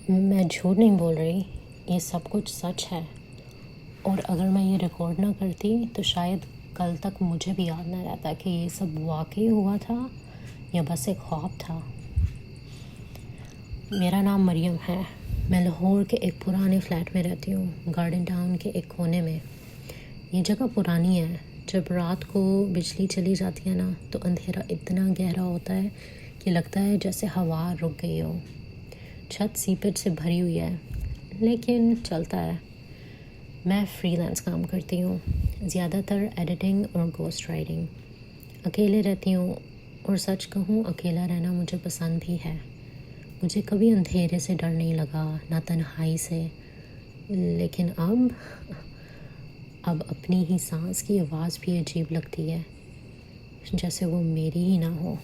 मैं झूठ नहीं बोल रही, ये सब कुछ सच है। और अगर मैं ये रिकॉर्ड ना करती तो शायद कल तक मुझे भी याद ना रहता कि ये सब वाकई हुआ था या बस एक ख्वाब था। मेरा नाम मरियम है। मैं लाहौर के एक पुराने फ्लैट में रहती हूँ, गार्डन टाउन के एक कोने में। ये जगह पुरानी है। जब रात को बिजली चली जाती है ना तो अंधेरा इतना गहरा होता है कि लगता है जैसे हवा रुक गई हो। छत सीपेज से भरी हुई है लेकिन चलता है। मैं फ्रीलांस काम करती हूँ, ज़्यादातर एडिटिंग और घोस्ट राइटिंग। अकेले रहती हूँ और सच कहूँ अकेला रहना मुझे पसंद भी है। मुझे कभी अंधेरे से डर नहीं लगा, ना तन्हाई से। लेकिन अब अपनी ही सांस की आवाज़ भी अजीब लगती है, जैसे वो मेरी ही ना हो।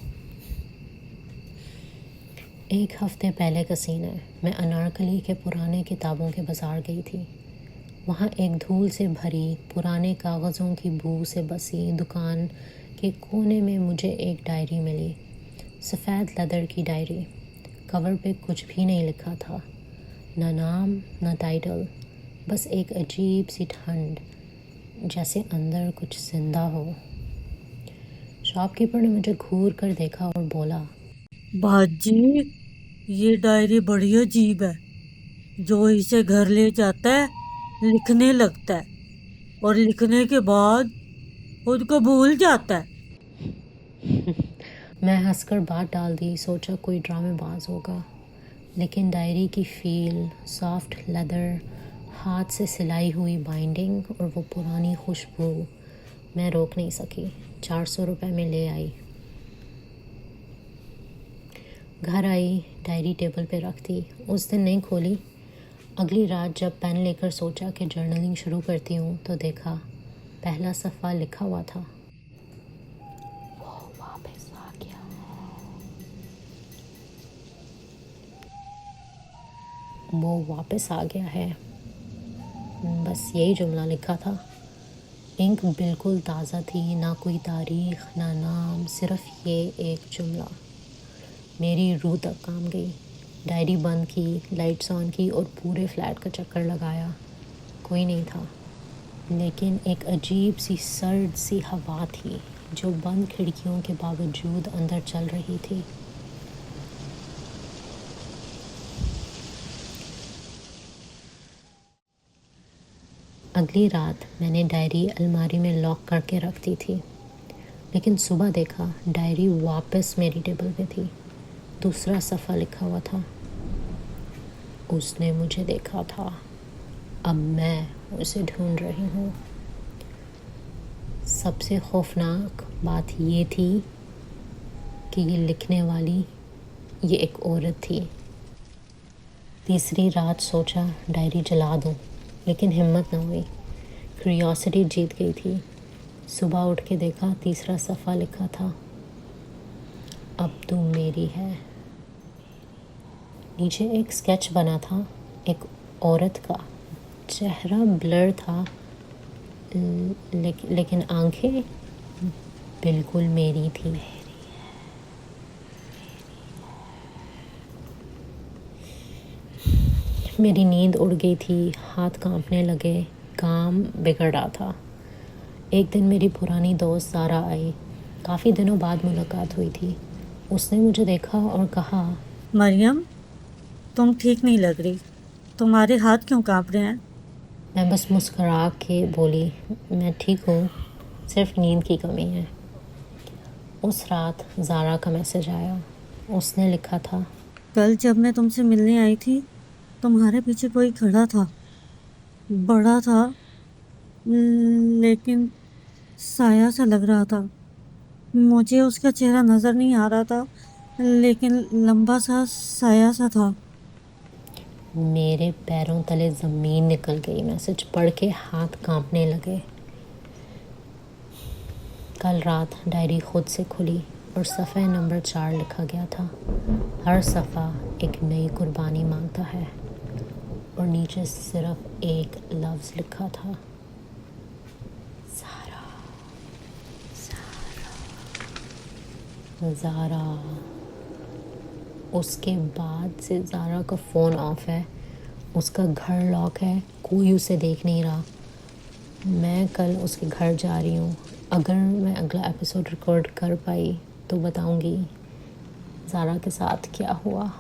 एक हफ्ते पहले का सीन है। मैं अनारकली के पुराने किताबों के बाज़ार गई थी। वहाँ एक धूल से भरी पुराने कागज़ों की बू से बसी दुकान के कोने में मुझे एक डायरी मिली। सफ़ेद लेदर की डायरी। कवर पे कुछ भी नहीं लिखा था, ना नाम ना टाइटल, बस एक अजीब सी ठंड, जैसे अंदर कुछ जिंदा हो। शॉपकीपर ने मुझे घूर कर देखा और बोला, बाजी, ये डायरी बड़ी अजीब है। जो इसे घर ले जाता है लिखने लगता है और लिखने के बाद खुद को भूल जाता है। मैं हंसकर बात डाल दी, सोचा कोई ड्रामेबाज होगा। लेकिन डायरी की फील, सॉफ्ट लेदर, हाथ से सिलाई हुई बाइंडिंग और वो पुरानी खुशबू, मैं रोक नहीं सकी। 400 रुपये में ले आई। घर आई, डायरी टेबल पे रख दी। उस दिन नहीं खोली। अगली रात जब पेन लेकर सोचा कि जर्नलिंग शुरू करती हूँ तो देखा पहला सफ़ा लिखा हुआ था, वो वापस आ गया। वो वापस आ गया है। बस यही जुमला लिखा था। इंक बिल्कुल ताज़ा थी, ना कोई तारीख ना नाम, सिर्फ ये एक जुमला। मेरी रूह तक काम गई। डायरी बंद की, लाइट्स ऑन की और पूरे फ्लैट का चक्कर लगाया। कोई नहीं था, लेकिन एक अजीब सी सर्द सी हवा थी जो बंद खिड़कियों के बावजूद अंदर चल रही थी। अगली रात मैंने डायरी अलमारी में लॉक करके रख दी थी, लेकिन सुबह देखा डायरी वापस मेरी टेबल पे थी। दूसरा सफ़ा लिखा हुआ था, उसने मुझे देखा था, अब मैं उसे ढूंढ रही हूँ। सबसे खौफनाक बात ये थी कि ये लिखने वाली ये एक औरत थी। तीसरी रात सोचा डायरी जला दूँ, लेकिन हिम्मत न हुई। क्यूरियोसिटी जीत गई थी। सुबह उठ के देखा तीसरा सफ़ा लिखा था, अब तू मेरी है। नीचे एक स्केच बना था, एक औरत का। चेहरा ब्लर था, लेकिन आंखें बिल्कुल मेरी थी। मेरी नींद उड़ गई थी, हाथ कांपने लगे, काम बिगड़ रहा था। एक दिन मेरी पुरानी दोस्त सारा आई। काफ़ी दिनों बाद मुलाकात हुई थी। उसने मुझे देखा और कहा, मरियम, तुम ठीक नहीं लग रही। तुम्हारे हाथ क्यों कांप रहे हैं? मैं बस मुस्कुरा के बोली, मैं ठीक हूँ, सिर्फ नींद की कमी है। उस रात ज़ारा का मैसेज आया। उसने लिखा था, कल जब मैं तुमसे मिलने आई थी तुम्हारे पीछे कोई खड़ा था। बड़ा था, लेकिन साया सा लग रहा था। मुझे उसका चेहरा नजर नहीं आ रहा था, लेकिन लंबा सा साया सा था। मेरे पैरों तले ज़मीन निकल गई। मैसेज पढ़ के हाथ कांपने लगे। कल रात डायरी खुद से खुली और सफ़े नंबर 4 लिखा गया था, हर सफ़ा एक नई कुर्बानी मांगता है। और नीचे सिर्फ एक लफ्ज़ लिखा था, ज़ारा, ज़ारा, ज़ारा। उसके बाद से ज़ारा का फ़ोन ऑफ है, उसका घर लॉक है, कोई उसे देख नहीं रहा। मैं कल उसके घर जा रही हूँ। अगर मैं अगला एपिसोड रिकॉर्ड कर पाई तो बताऊँगी ज़ारा के साथ क्या हुआ।